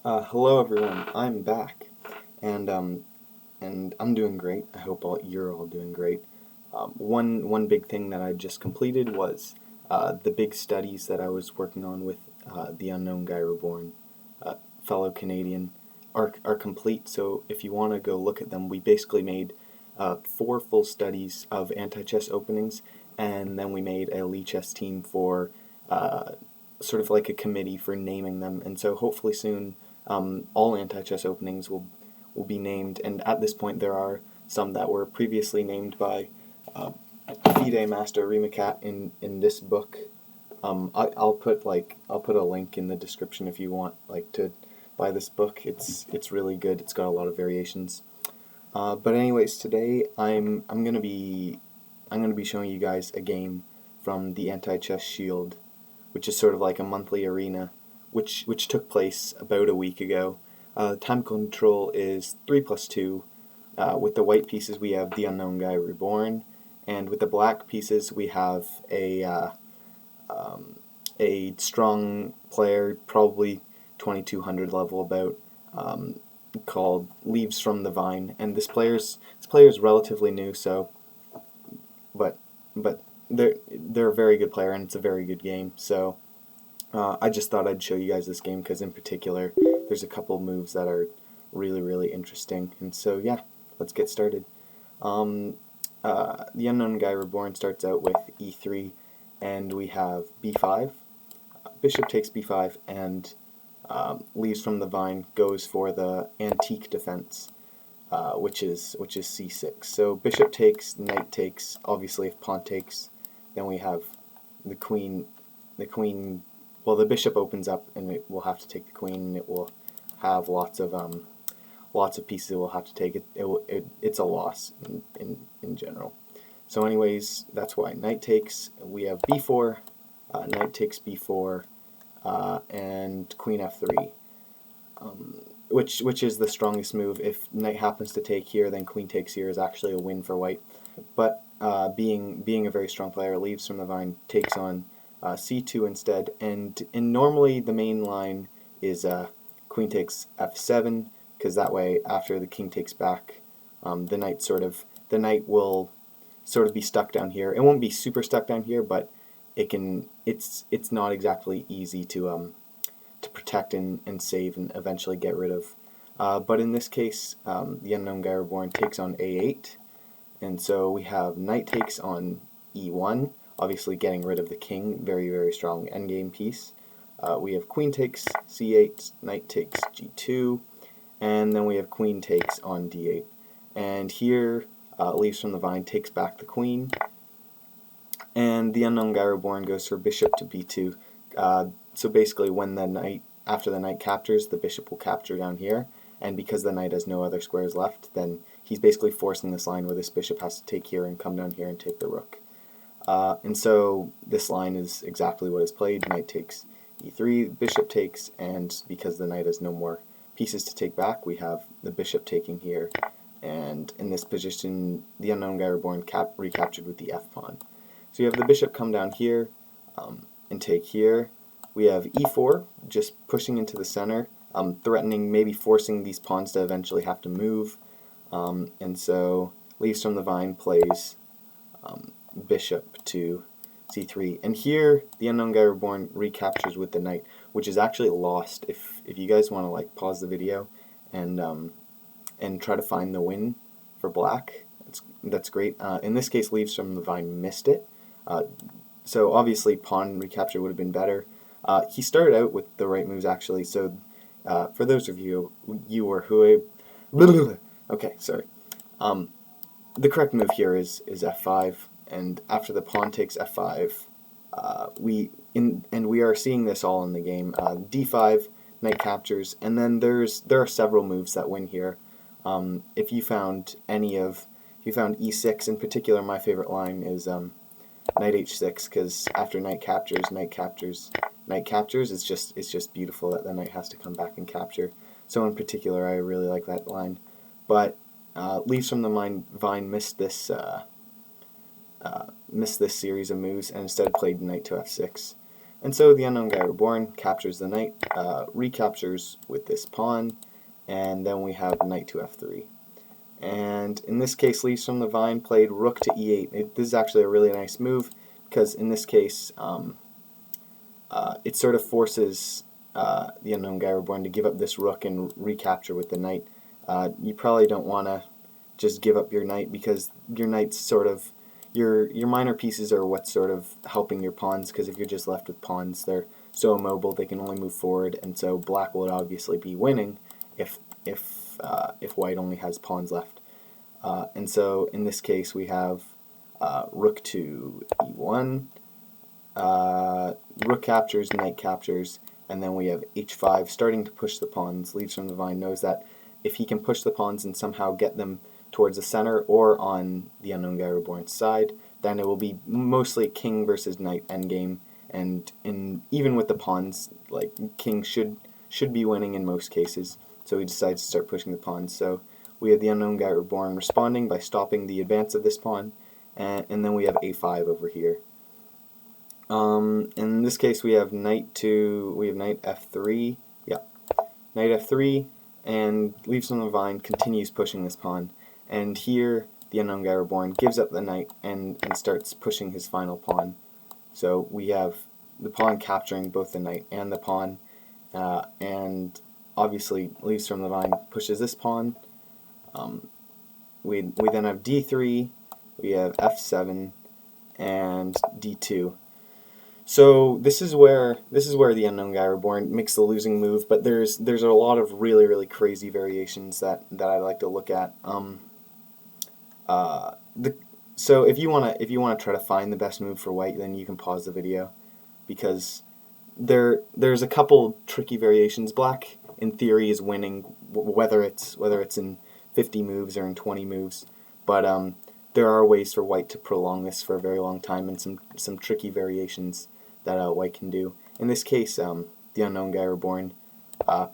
Hello everyone, I'm back, and I'm doing great. I hope you're all doing great. One big thing that I just completed was the big studies that I was working on with the Unknown Guy Reborn, fellow Canadian, are complete. So if you want to go look at them, we basically made 4 full studies of anti-chess openings, and then we made a Lee chess team for sort of like a committee for naming them. And so hopefully soon all anti-chess openings will be named, and at this point there are some that were previously named by uh, FIDE Master Remacat in this book. I'll put a link in the description if you want to buy this book. It's really good. It's got a lot of variations. But anyways, today I'm gonna be showing you guys a game from the Antichess Shield, which is sort of like a monthly arena, which took place about a week ago. Time control is 3+2. With the white pieces we have the Unknown Guy Reborn, and with the black pieces we have a strong player, probably 2200 level about, called Leaves from the Vine, and this player's relatively new, so but they're a very good player and it's a very good game. So I just thought I'd show you guys this game because in particular there's a couple moves that are really interesting, and so yeah, let's get started. The Unknown Guy Reborn starts out with e3, and we have b5. Bishop takes b5, and Leaves from the Vine goes for the antique defense, which is c6. So bishop takes, knight takes. Obviously, if pawn takes, then we have the queen. Well, the bishop opens up, and it will have to take the queen, and it will have lots of pieces it will have to take. It's a loss in general. So anyways, that's why knight takes. We have b4, knight takes b4, and queen f3, which is the strongest move. If knight happens to take here, then queen takes here is actually a win for white. But being a very strong player, Leaves from the Vine takes on c2 instead, and normally the main line is queen takes f7, because that way after the king takes back, the knight will sort of be stuck down here. It won't be super stuck down here, but it's not exactly easy to protect and save and eventually get rid of. But in this case, the Unknown Guy Reborn takes on a8, and so we have knight takes on e1, obviously getting rid of the king, very strong endgame piece. We have queen takes c8, knight takes g2, and then we have queen takes on d8. And here, Leaves from the Vine takes back the queen, and the Unknown Guy Reborn goes for bishop to b2. So basically, after the knight captures, the bishop will capture down here, and because the knight has no other squares left, then he's basically forcing this line where this bishop has to take here and come down here and take the rook. And so this line is exactly what is played. Knight takes e3, bishop takes, and because the knight has no more pieces to take back, we have the bishop taking here, and in this position the Unknown Guy Reborn recaptured with the f-pawn. So you have the bishop come down here and take here. We have e4, just pushing into the center, threatening, maybe forcing these pawns to eventually have to move, and so Leaves from the Vine plays bishop to c3, and here the Unknown Guy Reborn recaptures with the knight, which is actually lost. If you guys want to pause the video and try to find the win for black, that's great. In this case, Leaves from the Vine missed it, so obviously pawn recapture would have been better. He started out with the right moves actually, so for those of you okay, sorry. The correct move here is f5, and after the pawn takes f5, we are seeing this all in the game. d5, knight captures, and then there are several moves that win here. If you found e6 in particular, my favorite line is knight h6, because after knight captures, it's just beautiful that the knight has to come back and capture. So in particular, I really like that line. But Leaves from the Vine missed this series of moves and instead played knight to f6. And so the Unknown Guy Reborn captures the knight, recaptures with this pawn, and then we have knight to f3. And in this case, Leaves from the Vine played rook to e8. This is actually a really nice move, because in this case, it sort of forces the Unknown Guy Reborn to give up this rook and recapture with the knight. You probably don't want to just give up your knight, because your knight's sort of, your minor pieces are what's sort of helping your pawns, because if you're just left with pawns, they're so immobile they can only move forward, and so black will obviously be winning if white only has pawns left. And so in this case we have rook to e1, rook captures, knight captures, and then we have h5 starting to push the pawns. Leaves from the Vine knows that if he can push the pawns and somehow get them towards the center or on the Unknown Guy Reborn's side, then it will be mostly king versus knight endgame, and even with the pawns, like, king should be winning in most cases. So he decides to start pushing the pawns. So we have the Unknown Guy Reborn responding by stopping the advance of this pawn, and then we have a5 over here. In this case we have knight f3, yeah, knight f3, and Leaves from the Vine continues pushing this pawn, and here the Unknown Guy Reborn gives up the knight and starts pushing his final pawn. So we have the pawn capturing both the knight and the pawn, and obviously Leaves from the Vine pushes this pawn. We then have d3, we have f7, and d2. So this is where the Unknown Guy Reborn makes the losing move, but there's a lot of really crazy variations that I like to look at. So if you wanna try to find the best move for white, then you can pause the video, because there's a couple tricky variations. Black in theory is winning, whether it's in 50 moves or in 20 moves, but there are ways for white to prolong this for a very long time, and some tricky variations that white can do. In this case, the Unknown Guy Reborn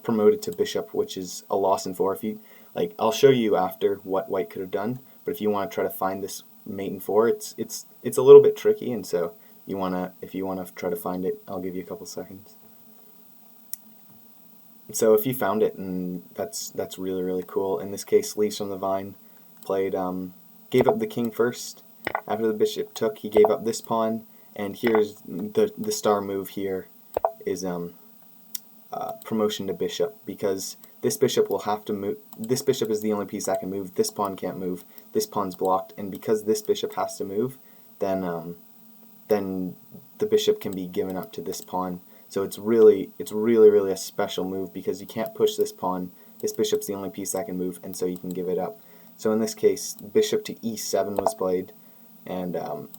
promoted to bishop, which is a loss in 4. If you like, I'll show you after what white could have done, but if you want to try to find this mate in 4, it's a little bit tricky, and so if you wanna try to find it, I'll give you a couple seconds. So if you found it, and that's really cool. In this case, Leaves from the Vine played gave up the king first. After the bishop took, he gave up this pawn, and here's the star move here is promotion to bishop, because this bishop will have to move. This bishop is the only piece that can move. This pawn can't move. This pawn's blocked, and because this bishop has to move, then the bishop can be given up to this pawn. So it's really a special move, because you can't push this pawn. This bishop's the only piece that can move, and so you can give it up. So in this case, bishop to e7 was played, and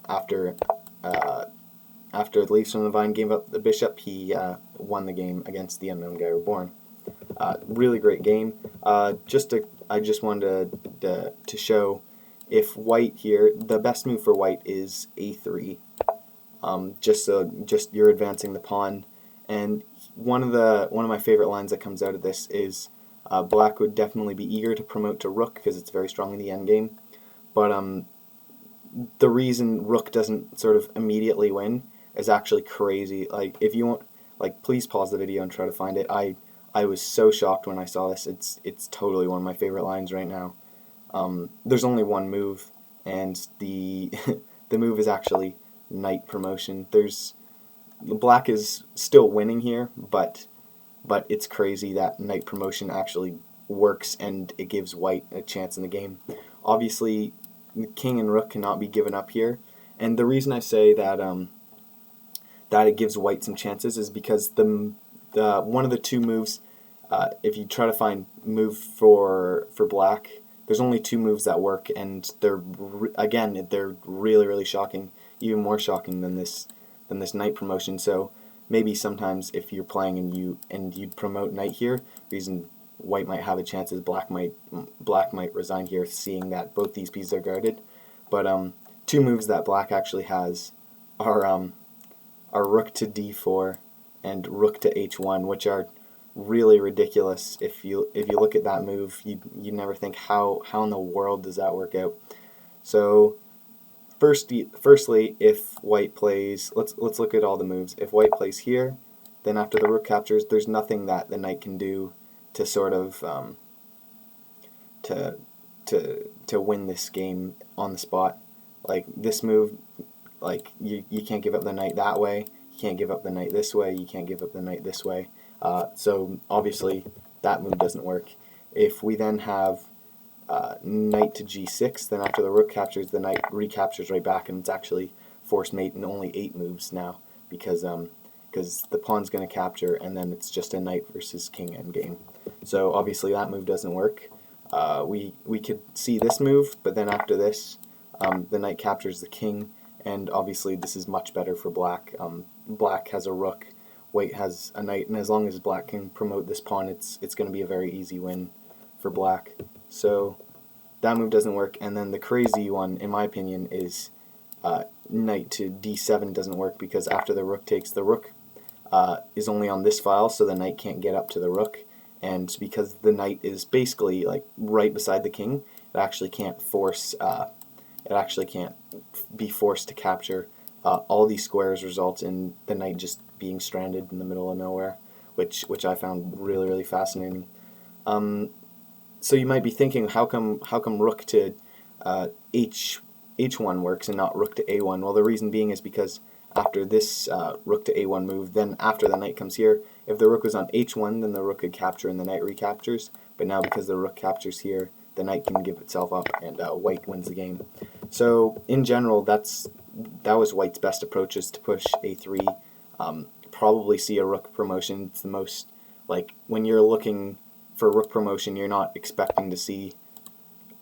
after Leaves from the Vine gave up the bishop, he won the game against the Unknown Guy Reborn. Really great game. I just wanted to show, if white here, the best move for white is a3. Just you're advancing the pawn, and one of my favorite lines that comes out of this is black would definitely be eager to promote to rook because it's very strong in the endgame, but the reason rook doesn't sort of immediately win is actually crazy. Like, if you want, like, please pause the video and try to find it. I was so shocked when I saw this. It's totally one of my favorite lines right now. There's only one move, and the the move is actually knight promotion. Black is still winning here, but it's crazy that knight promotion actually works, and it gives white a chance in the game. Obviously, king and rook cannot be given up here, and the reason I say that that it gives white some chances is because the one of the two moves, if you try to find move for black, there's only two moves that work, and they're really shocking, even more shocking than this knight promotion. So maybe sometimes if you're playing and you'd promote knight here, reason white might have a chance is black might resign here, seeing that both these pieces are guarded. But two moves that black actually has are rook to d4 and rook to h1, which are really ridiculous. If you look at that move, you never think how in the world does that work out. So firstly, if white plays, let's look at all the moves. If white plays here, then after the rook captures, there's nothing that the knight can do to sort of to win this game on the spot. Like this move, like you can't give up the knight that way. You can't give up the knight this way. You can't give up the knight this way. So obviously that move doesn't work. If we then have knight to g6, then after the rook captures, the knight recaptures right back, and it's actually forced mate in only 8 moves now because the pawn's going to capture, and then it's just a knight versus king endgame. So obviously that move doesn't work. We could see this move, but then after this, the knight captures the king, and obviously this is much better for black. Black has a rook, white has a knight, and as long as black can promote this pawn, it's going to be a very easy win for black. So that move doesn't work, and then the crazy one, in my opinion, is knight to d7 doesn't work because after the rook takes, the rook is only on this file, so the knight can't get up to the rook, and because the knight is basically like right beside the king, it actually can't be forced to capture. All these squares result in the knight just being stranded in the middle of nowhere, which I found really, really fascinating. So you might be thinking, how come rook to h1 works and not rook to a1? Well, the reason being is because after this rook to a1 move, then after the knight comes here, if the rook was on h1, then the rook could capture and the knight recaptures. But now because the rook captures here, the knight can give itself up, and white wins the game. So in general, that was white's best approach, is to push a3, probably see a rook promotion. It's the most, like, when you're looking for rook promotion, you're not expecting to see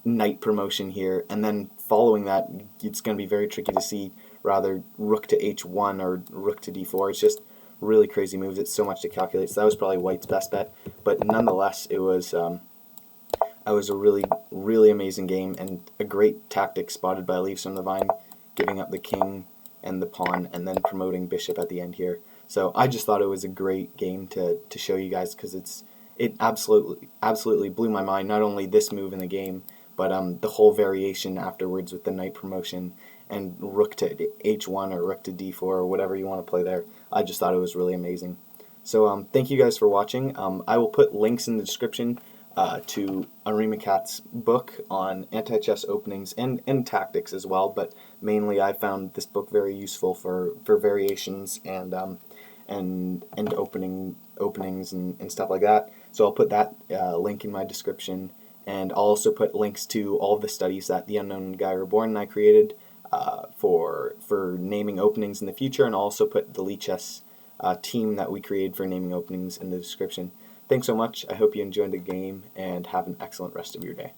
knight promotion here, and then following that, it's going to be very tricky to see rather rook to h1 or rook to d4. It's just really crazy moves. It's so much to calculate. So that was probably white's best bet, but nonetheless, it was a really, really amazing game and a great tactic spotted by Leaves from the Vine, giving up the king and the pawn and then promoting bishop at the end here. So I just thought it was a great game to show you guys, because it absolutely blew my mind, not only this move in the game, but the whole variation afterwards with the knight promotion and rook to h1 or rook to d4 or whatever you want to play there. I just thought it was really amazing. So thank you guys for watching. I will put links in the description to Arima Kat's book on anti-chess openings and tactics as well, but mainly I found this book very useful for variations and openings and stuff like that. So I'll put that link in my description, and I'll also put links to all of the studies that The Unknown Guy Reborn and I created for naming openings in the future, and I'll also put the Lichess team that we created for naming openings in the description. Thanks so much. I hope you enjoyed the game, and have an excellent rest of your day.